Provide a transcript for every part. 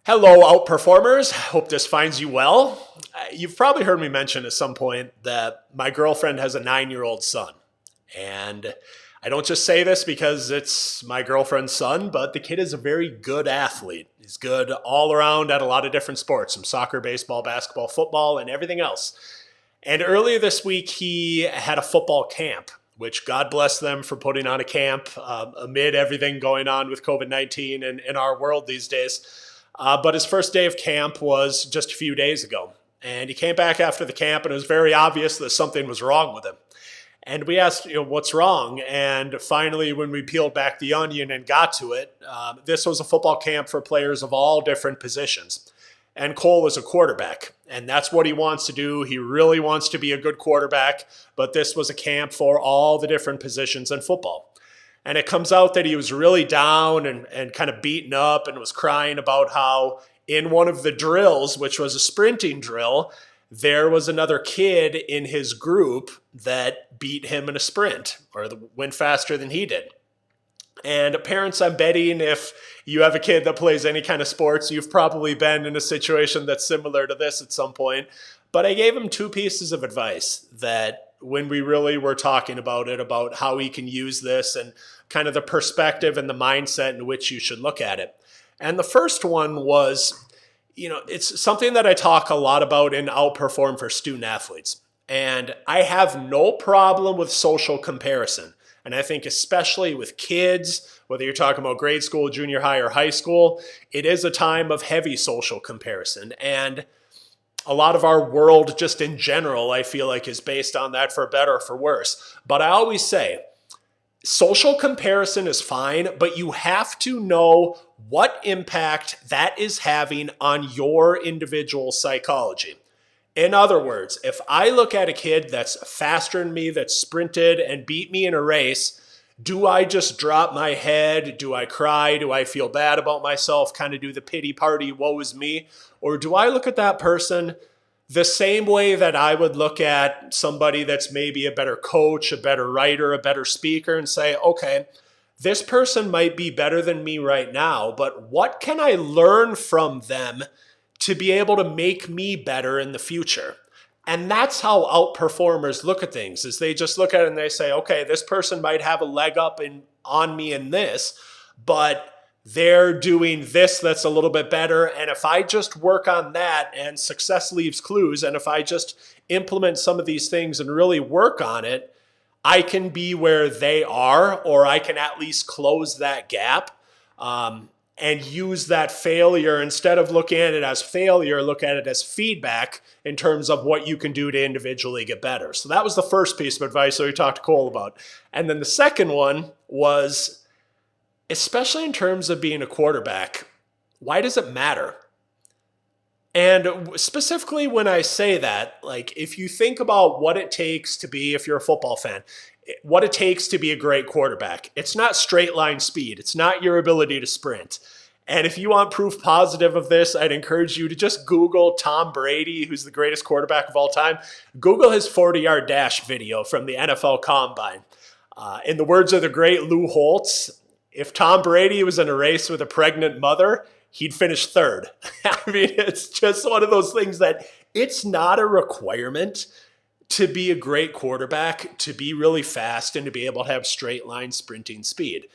Hello, outperformers. Hope this finds you well. You've probably heard me mention at some point that my girlfriend has a 9-year-old son. And I don't just say this because it's my girlfriend's son, but the kid is a very good athlete. He's good all around at a lot of different sports, from soccer, baseball, basketball, football, and everything else. And earlier this week, he had a football camp, which God bless them for putting on a camp amid everything going on with COVID-19 in our world these days. But his first day of camp was just a few days ago. And he came back after the camp, and it was very obvious that something was wrong with him. And we asked, what's wrong? And finally, when we peeled back the onion and got to it, this was a football camp for players of all different positions. And Cole is a quarterback, and that's what he wants to do. He really wants to be a good quarterback, but this was a camp for all the different positions in football. And it comes out that he was really down and kind of beaten up and was crying about how in one of the drills, which was a sprinting drill, there was another kid in his group that beat him in a sprint or went faster than he did. And parents, I'm betting if you have a kid that plays any kind of sports, you've probably been in a situation that's similar to this at some point. But I gave him two pieces of advice that when we really were talking about it, about how he can use this and kind of the perspective and the mindset in which you should look at it. And the first one was, it's something that I talk a lot about in Outperform for student athletes. And I have no problem with social comparison. And I think especially with kids, whether you're talking about grade school, junior high, or high school, it is a time of heavy social comparison. And a lot of our world just in general, I feel like, is based on that, for better or for worse. But I always say, social comparison is fine, but you have to know what impact that is having on your individual psychology. In other words, if I look at a kid that's faster than me, that sprinted and beat me in a race, do I just drop my head? Do I cry? Do I feel bad about myself? Kind of do the pity party, woe is me? Or do I look at that person the same way that I would look at somebody that's maybe a better coach, a better writer, a better speaker, and say, okay, this person might be better than me right now, but what can I learn from them to be able to make me better in the future? And that's how outperformers look at things, is they just look at it and they say, okay, this person might have a leg up on me in this, but they're doing this that's a little bit better. And if I just work on that, and success leaves clues, and if I just implement some of these things and really work on it, I can be where they are, or I can at least close that gap. And use that failure, instead of looking at it as failure, look at it as feedback in terms of what you can do to individually get better. So that was the first piece of advice that we talked to Cole about. And then the second one was, especially in terms of being a quarterback, why does it matter? And specifically when I say that, like, if you think about what it takes to be, if you're a football fan, what it takes to be a great quarterback, it's not straight line speed. It's not your ability to sprint. And if you want proof positive of this, I'd encourage you to just Google Tom Brady, who's the greatest quarterback of all time. Google his 40-yard dash video from the NFL Combine. In the words of the great Lou Holtz, if Tom Brady was in a race with a pregnant mother, he'd finish third. I mean, it's just one of those things that it's not a requirement to be a great quarterback, to be really fast, and to be able to have straight line sprinting speed.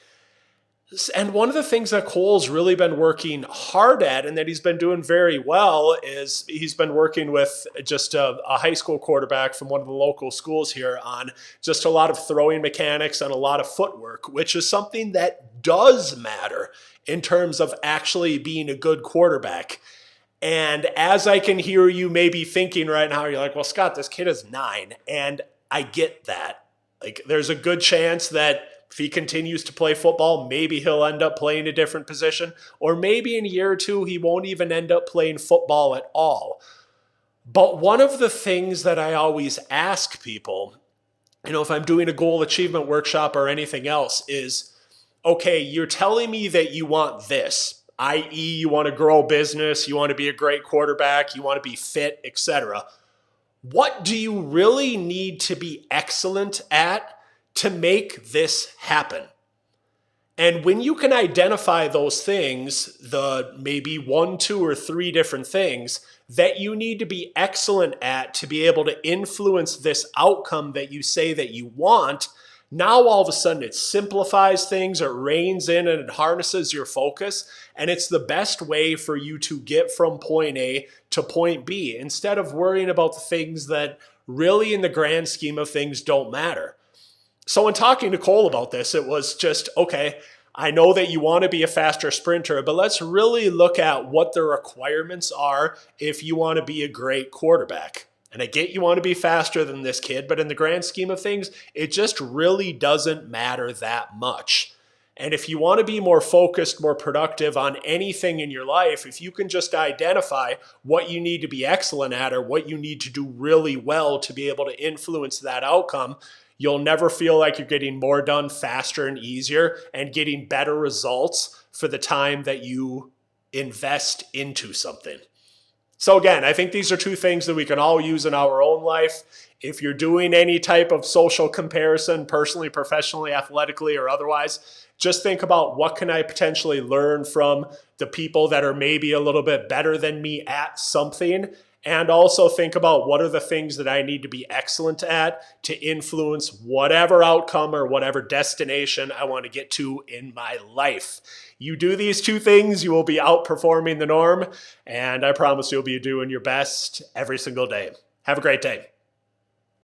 And one of the things that Cole's really been working hard at, and that he's been doing very well, is he's been working with just a high school quarterback from one of the local schools here on just a lot of throwing mechanics and a lot of footwork, which is something that does matter in terms of actually being a good quarterback. And as I can hear you maybe thinking right now, you're like, well, Scott, this kid is 9. And I get that. Like, there's a good chance that if he continues to play football, maybe he'll end up playing a different position. Or maybe in a year or two, he won't even end up playing football at all. But one of the things that I always ask people, if I'm doing a goal achievement workshop or anything else, is, okay, you're telling me that you want this, i.e. you want to grow a business, you want to be a great quarterback, you want to be fit, etc. What do you really need to be excellent at to make this happen? And when you can identify those things, the maybe one, two, or three different things that you need to be excellent at to be able to influence this outcome that you say that you want, now all of a sudden it simplifies things, it reins in and it harnesses your focus, and it's the best way for you to get from point A to point B instead of worrying about the things that really in the grand scheme of things don't matter. So in talking to Cole about this, it was just, okay, I know that you want to be a faster sprinter, but let's really look at what the requirements are if you want to be a great quarterback. And I get you want to be faster than this kid, but in the grand scheme of things, it just really doesn't matter that much. And if you want to be more focused, more productive on anything in your life, if you can just identify what you need to be excellent at or what you need to do really well to be able to influence that outcome, you'll never feel like you're getting more done faster and easier and getting better results for the time that you invest into something. So again, I think these are two things that we can all use in our own life. If you're doing any type of social comparison, personally, professionally, athletically, or otherwise, just think about what can I potentially learn from the people that are maybe a little bit better than me at something. And also think about what are the things that I need to be excellent at to influence whatever outcome or whatever destination I want to get to in my life. You do these two things, you will be outperforming the norm, and I promise you'll be doing your best every single day. Have a great day.